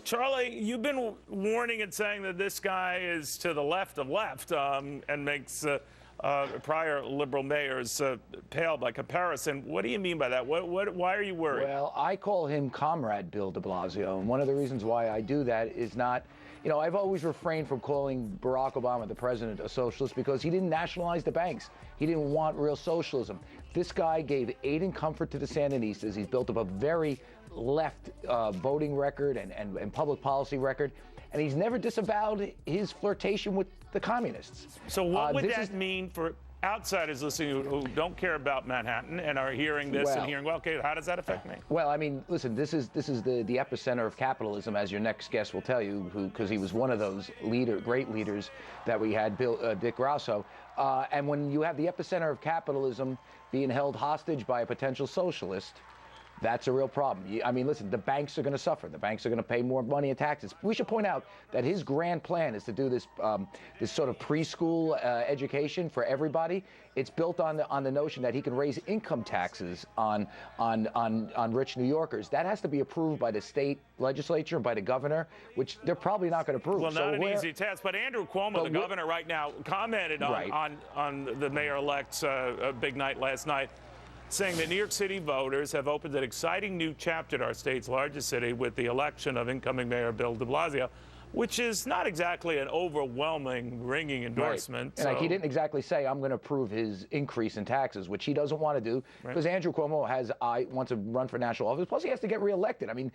Charlie, you've been warning and saying that this guy is to the left of left and makes prior liberal mayors pale by comparison. What do you mean by that? Why are you worried? Well, I call him Comrade Bill de Blasio, and one of the reasons why I do that is not, I've always refrained from calling Barack Obama, the president, a socialist because he didn't nationalize the banks. He didn't want real socialism. This guy gave aid and comfort to the Sandinistas. He's built up a very left voting record and public policy record, and he's never disavowed his flirtation with the communists. So what would that mean for outsiders listening who don't care about Manhattan and are hearing this and hearing, well, okay, how does that affect me? Well, I mean, listen, this is the epicenter of capitalism, as your next guest will tell you, because he was one of those great leaders that we had, Dick Grasso. And when you have the epicenter of capitalism being held hostage by a potential socialist, that's a real problem. I mean, listen, the banks are going to suffer. The banks are going to pay more money in taxes. We should point out that his grand plan is to do this this sort of preschool education for everybody. It's built on the notion that he can raise income taxes on rich New Yorkers. That has to be approved by the state legislature and by the governor, which they're probably not going to approve. Well, not an easy task. But Andrew Cuomo, the governor right now, commented on the mayor-elect's big night last night, saying that New York City voters have opened an exciting new chapter to our state's largest city with the election of incoming Mayor Bill de Blasio, which is not exactly an overwhelming, ringing endorsement. Right. And he didn't exactly say, I'm going to approve his increase in taxes, which he doesn't want to do, because Andrew Cuomo wants to run for national office. Plus, he has to get reelected. I mean,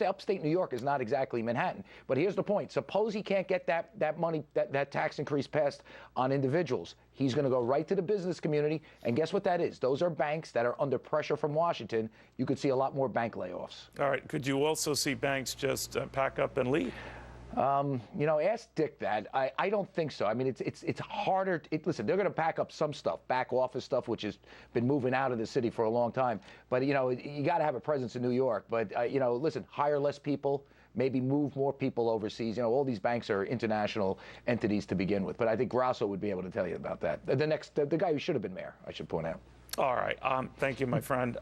upstate New York is not exactly Manhattan. But here's the point. Suppose he can't get that money, that tax increase passed on individuals. He's going to go right to the business community. And guess what that is? Those are banks that are under pressure from Washington. You could see a lot more bank layoffs. All right. Could you also see banks just pack up and leave? Ask Dick that. I don't think so. I mean, it's harder. Listen, they're going to pack up some stuff, back office stuff, which has been moving out of the city for a long time. But, you got to have a presence in New York. But, listen, hire less people, maybe move more people overseas. All these banks are international entities to begin with. But I think Grasso would be able to tell you about that. The guy who should have been mayor, I should point out. All right. Thank you, my friend.